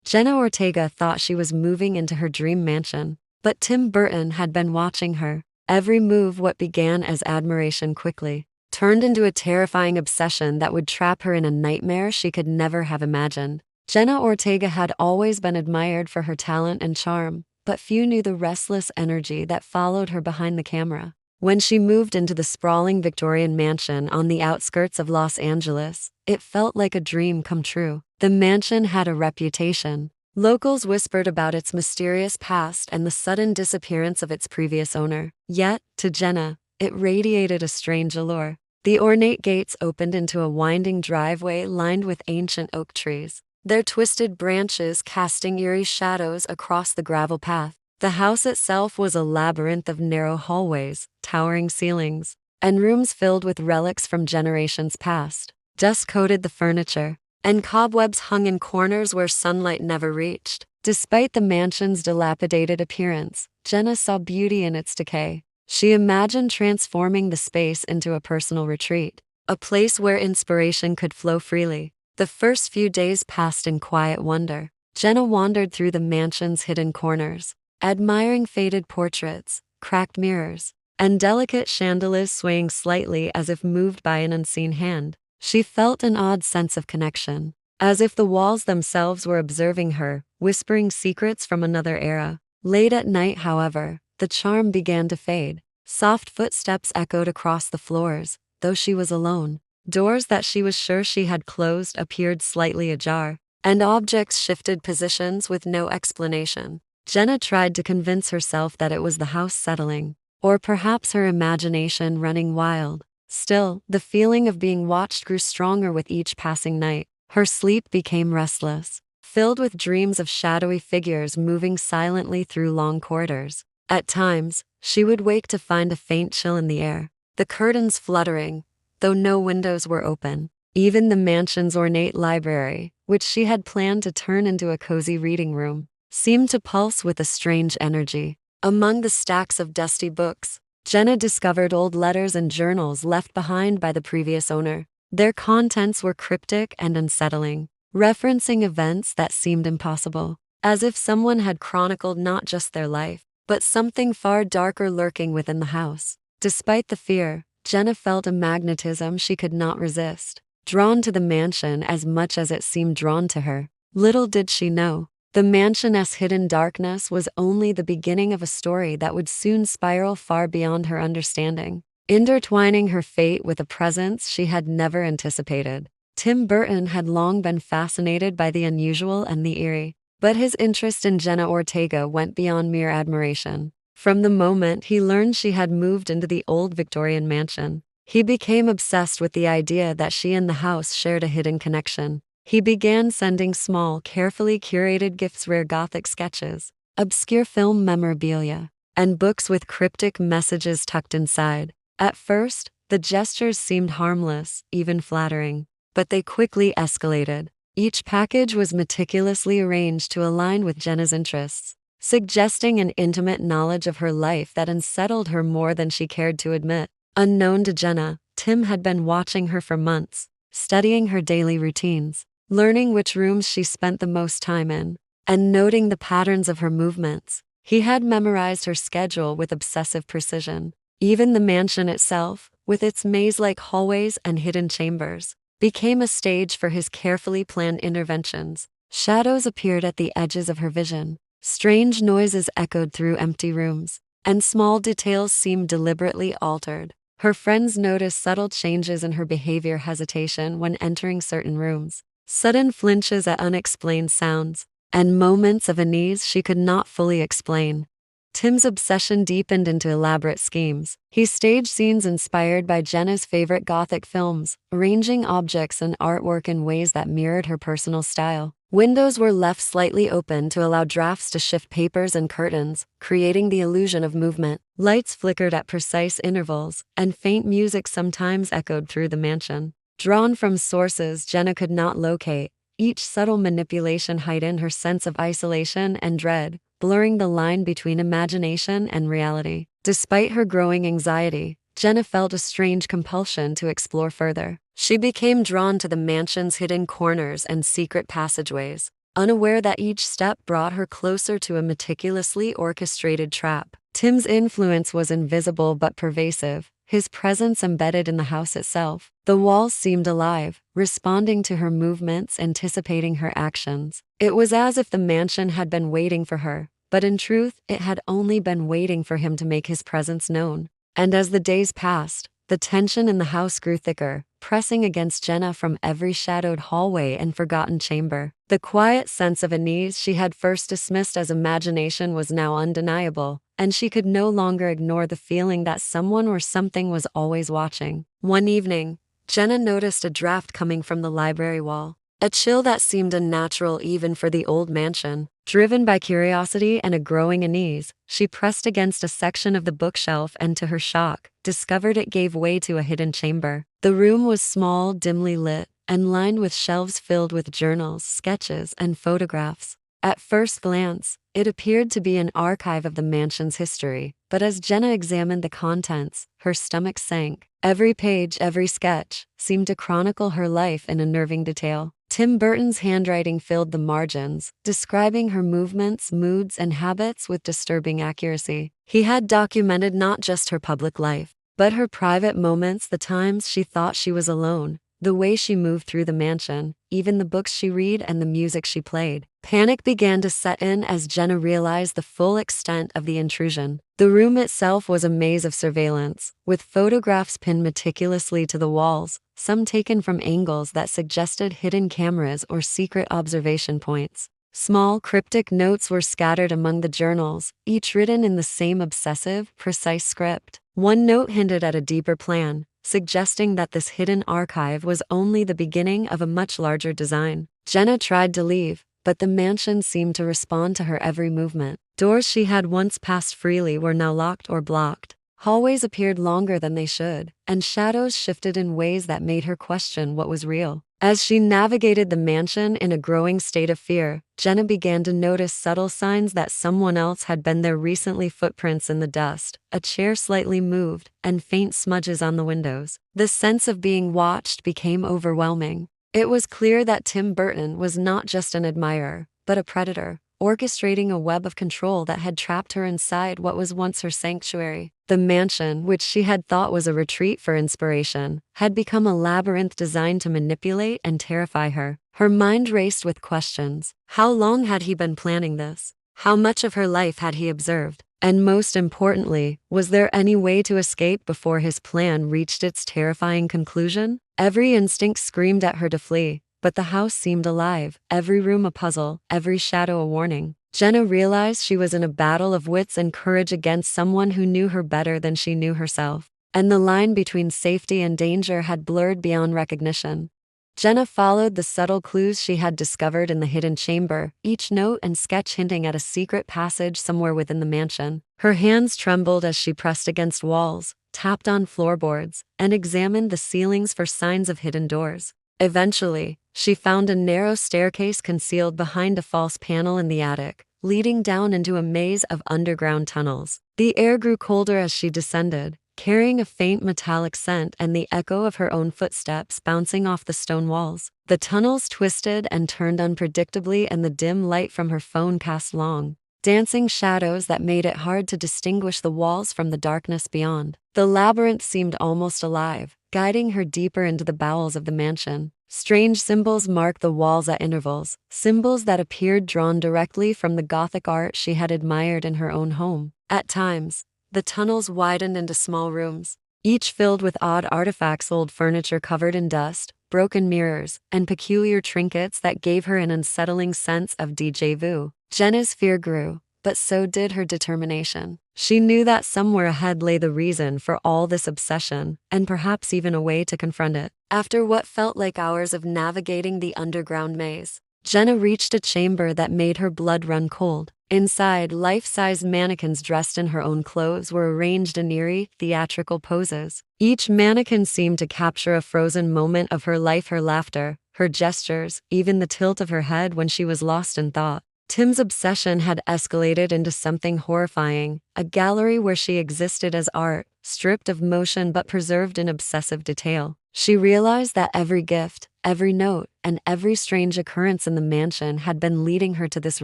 Jenna Ortega thought she was moving into her dream mansion, but Tim Burton had been watching her. Every move, what began as admiration quickly turned into a terrifying obsession that would trap her in a nightmare she could never have imagined. Jenna Ortega had always been admired for her talent and charm, but few knew the restless energy that followed her behind the camera. When she moved into the sprawling Victorian mansion on the outskirts of Los Angeles, it felt like a dream come true. The mansion had a reputation. Locals whispered about its mysterious past and the sudden disappearance of its previous owner. Yet, to Jenna, it radiated a strange allure. The ornate gates opened into a winding driveway lined with ancient oak trees, their twisted branches casting eerie shadows across the gravel path. The house itself was a labyrinth of narrow hallways, towering ceilings, and rooms filled with relics from generations past. Dust coated the furniture, and cobwebs hung in corners where sunlight never reached. Despite the mansion's dilapidated appearance, Jenna saw beauty in its decay. She imagined transforming the space into a personal retreat, a place where inspiration could flow freely. The first few days passed in quiet wonder. Jenna wandered through the mansion's hidden corners, admiring faded portraits, cracked mirrors, and delicate chandeliers swaying slightly as if moved by an unseen hand. She felt an odd sense of connection, as if the walls themselves were observing her, whispering secrets from another era. Late at night, however, the charm began to fade. Soft footsteps echoed across the floors, though she was alone. Doors that she was sure she had closed appeared slightly ajar, and objects shifted positions with no explanation. Jenna tried to convince herself that it was the house settling, or perhaps her imagination running wild. Still, the feeling of being watched grew stronger with each passing night. Her sleep became restless, filled with dreams of shadowy figures moving silently through long corridors. At times, she would wake to find a faint chill in the air, the curtains fluttering, though no windows were open. Even the mansion's ornate library, which she had planned to turn into a cozy reading room, seemed to pulse with a strange energy. Among the stacks of dusty books, Jenna discovered old letters and journals left behind by the previous owner. Their contents were cryptic and unsettling, referencing events that seemed impossible, as if someone had chronicled not just their life, but something far darker lurking within the house. Despite the fear, Jenna felt a magnetism she could not resist, drawn to the mansion as much as it seemed drawn to her. Little did she know, the mansion's hidden darkness was only the beginning of a story that would soon spiral far beyond her understanding, intertwining her fate with a presence she had never anticipated. Tim Burton had long been fascinated by the unusual and the eerie, but his interest in Jenna Ortega went beyond mere admiration. From the moment he learned she had moved into the old Victorian mansion, he became obsessed with the idea that she and the house shared a hidden connection. He began sending small, carefully curated gifts, rare Gothic sketches, obscure film memorabilia, and books with cryptic messages tucked inside. At first, the gestures seemed harmless, even flattering, but they quickly escalated. Each package was meticulously arranged to align with Jenna's interests, suggesting an intimate knowledge of her life that unsettled her more than she cared to admit. Unknown to Jenna, Tim had been watching her for months, studying her daily routines, learning which rooms she spent the most time in, and noting the patterns of her movements. He had memorized her schedule with obsessive precision. Even the mansion itself, with its maze-like hallways and hidden chambers, became a stage for his carefully planned interventions. Shadows appeared at the edges of her vision. Strange noises echoed through empty rooms, and small details seemed deliberately altered. Her friends noticed subtle changes in her behavior, hesitation when entering certain rooms, sudden flinches at unexplained sounds, and moments of unease she could not fully explain. Tim's obsession deepened into elaborate schemes. He staged scenes inspired by Jenna's favorite Gothic films, arranging objects and artwork in ways that mirrored her personal style. Windows were left slightly open to allow drafts to shift papers and curtains, creating the illusion of movement. Lights flickered at precise intervals, and faint music sometimes echoed through the mansion, drawn from sources Jenna could not locate. Each subtle manipulation heightened her sense of isolation and dread, blurring the line between imagination and reality. Despite her growing anxiety, Jenna felt a strange compulsion to explore further. She became drawn to the mansion's hidden corners and secret passageways, unaware that each step brought her closer to a meticulously orchestrated trap. Tim's influence was invisible but pervasive, his presence embedded in the house itself. The walls seemed alive, responding to her movements, anticipating her actions. It was as if the mansion had been waiting for her, but in truth, it had only been waiting for him to make his presence known. And as the days passed, the tension in the house grew thicker, pressing against Jenna from every shadowed hallway and forgotten chamber. The quiet sense of unease she had first dismissed as imagination was now undeniable, and she could no longer ignore the feeling that someone or something was always watching. One evening, Jenna noticed a draft coming from the library wall, a chill that seemed unnatural even for the old mansion. Driven by curiosity and a growing unease, she pressed against a section of the bookshelf and, to her shock, discovered it gave way to a hidden chamber. The room was small, dimly lit, and lined with shelves filled with journals, sketches, and photographs. At first glance, it appeared to be an archive of the mansion's history, but as Jenna examined the contents, her stomach sank. Every page, every sketch, seemed to chronicle her life in unnerving detail. Tim Burton's handwriting filled the margins, describing her movements, moods, and habits with disturbing accuracy. He had documented not just her public life, but her private moments, the times she thought she was alone, the way she moved through the mansion, even the books she read and the music she played. Panic began to set in as Jenna realized the full extent of the intrusion. The room itself was a maze of surveillance, with photographs pinned meticulously to the walls, some taken from angles that suggested hidden cameras or secret observation points. Small, cryptic notes were scattered among the journals, each written in the same obsessive, precise script. One note hinted at a deeper plan, suggesting that this hidden archive was only the beginning of a much larger design. Jenna tried to leave, but the mansion seemed to respond to her every movement. Doors she had once passed freely were now locked or blocked. Hallways appeared longer than they should, and shadows shifted in ways that made her question what was real. As she navigated the mansion in a growing state of fear, Jenna began to notice subtle signs that someone else had been there recently: footprints in the dust, a chair slightly moved, and faint smudges on the windows. The sense of being watched became overwhelming. It was clear that Tim Burton was not just an admirer, but a predator, orchestrating a web of control that had trapped her inside what was once her sanctuary. The mansion, which she had thought was a retreat for inspiration, had become a labyrinth designed to manipulate and terrify her. Her mind raced with questions. How long had he been planning this? How much of her life had he observed? And most importantly, was there any way to escape before his plan reached its terrifying conclusion? Every instinct screamed at her to flee, but the house seemed alive, every room a puzzle, every shadow a warning. Jenna realized she was in a battle of wits and courage against someone who knew her better than she knew herself, and the line between safety and danger had blurred beyond recognition. Jenna followed the subtle clues she had discovered in the hidden chamber, each note and sketch hinting at a secret passage somewhere within the mansion. Her hands trembled as she pressed against walls, tapped on floorboards, and examined the ceilings for signs of hidden doors. Eventually, she found a narrow staircase concealed behind a false panel in the attic, leading down into a maze of underground tunnels. The air grew colder as she descended, carrying a faint metallic scent and the echo of her own footsteps bouncing off the stone walls. The tunnels twisted and turned unpredictably, and the dim light from her phone cast long, dancing shadows that made it hard to distinguish the walls from the darkness beyond. The labyrinth seemed almost alive, guiding her deeper into the bowels of the mansion. Strange symbols marked the walls at intervals, symbols that appeared drawn directly from the Gothic art she had admired in her own home. At times, the tunnels widened into small rooms, each filled with odd artifacts: old furniture covered in dust, broken mirrors, and peculiar trinkets that gave her an unsettling sense of déjà vu. Jenna's fear grew, but so did her determination. She knew that somewhere ahead lay the reason for all this obsession, and perhaps even a way to confront it. After what felt like hours of navigating the underground maze, Jenna reached a chamber that made her blood run cold. Inside, life-size mannequins dressed in her own clothes were arranged in eerie, theatrical poses. Each mannequin seemed to capture a frozen moment of her life: her laughter, her gestures, even the tilt of her head when she was lost in thought. Tim's obsession had escalated into something horrifying, a gallery where she existed as art, stripped of motion but preserved in obsessive detail. She realized that every gift, every note, and every strange occurrence in the mansion had been leading her to this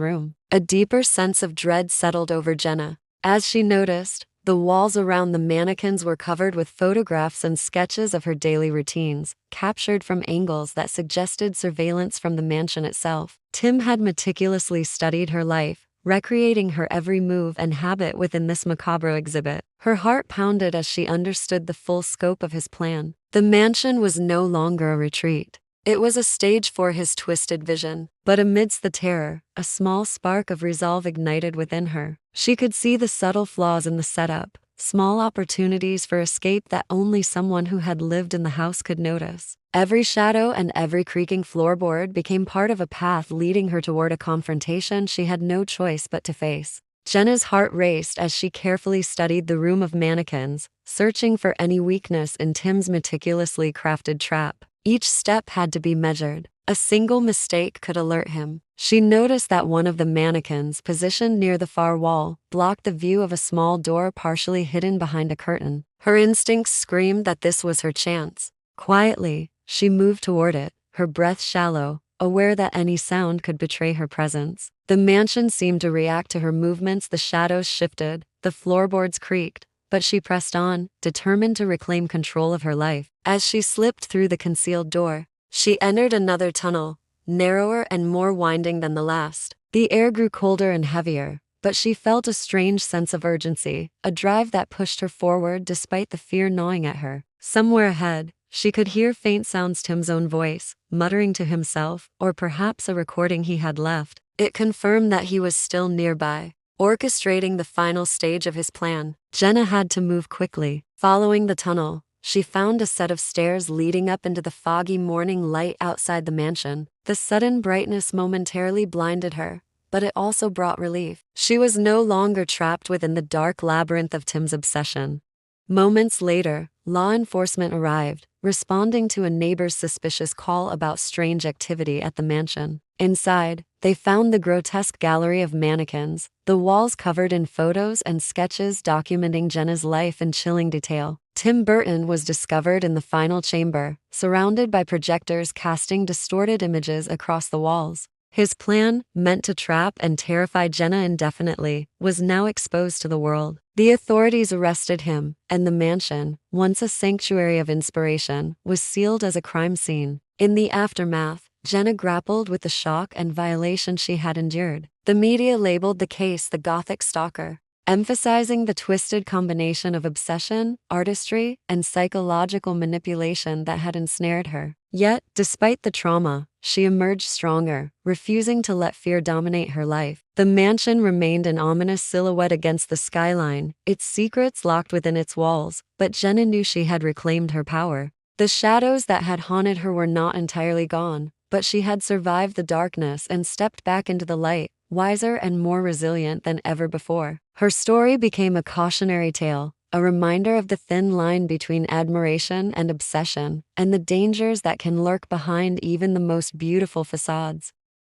room. A deeper sense of dread settled over Jenna. As she noticed, the walls around the mannequins were covered with photographs and sketches of her daily routines, captured from angles that suggested surveillance from the mansion itself. Tim had meticulously studied her life, recreating her every move and habit within this macabre exhibit. Her heart pounded as she understood the full scope of his plan. The mansion was no longer a retreat. It was a stage for his twisted vision. But amidst the terror, a small spark of resolve ignited within her. She could see the subtle flaws in the setup, small opportunities for escape that only someone who had lived in the house could notice. Every shadow and every creaking floorboard became part of a path leading her toward a confrontation she had no choice but to face. Jenna's heart raced as she carefully studied the room of mannequins, searching for any weakness in Tim's meticulously crafted trap. Each step had to be measured. A single mistake could alert him. She noticed that one of the mannequins, positioned near the far wall, blocked the view of a small door partially hidden behind a curtain. Her instincts screamed that this was her chance. Quietly, she moved toward it, her breath shallow, aware that any sound could betray her presence. The mansion seemed to react to her movements. The shadows shifted, the floorboards creaked, but she pressed on, determined to reclaim control of her life. As she slipped through the concealed door, she entered another tunnel, narrower and more winding than the last. The air grew colder and heavier, but she felt a strange sense of urgency, a drive that pushed her forward despite the fear gnawing at her. Somewhere ahead, she could hear faint sounds, Tim's own voice, muttering to himself, or perhaps a recording he had left. It confirmed that he was still nearby, orchestrating the final stage of his plan. Jenna had to move quickly. Following the tunnel, she found a set of stairs leading up into the foggy morning light outside the mansion. The sudden brightness momentarily blinded her, but it also brought relief. She was no longer trapped within the dark labyrinth of Tim's obsession. Moments later, law enforcement arrived, responding to a neighbor's suspicious call about strange activity at the mansion. Inside, they found the grotesque gallery of mannequins, the walls covered in photos and sketches documenting Jenna's life in chilling detail. Tim Burton was discovered in the final chamber, surrounded by projectors casting distorted images across the walls. His plan, meant to trap and terrify Jenna indefinitely, was now exposed to the world. The authorities arrested him, and the mansion, once a sanctuary of inspiration, was sealed as a crime scene. In the aftermath, Jenna grappled with the shock and violation she had endured. The media labeled the case the Gothic Stalker, emphasizing the twisted combination of obsession, artistry, and psychological manipulation that had ensnared her. Yet, despite the trauma, she emerged stronger, refusing to let fear dominate her life. The mansion remained an ominous silhouette against the skyline, its secrets locked within its walls, but Jenna knew she had reclaimed her power. The shadows that had haunted her were not entirely gone, but she had survived the darkness and stepped back into the light, wiser and more resilient than ever before. Her story became a cautionary tale, a reminder of the thin line between admiration and obsession, and the dangers that can lurk behind even the most beautiful facades.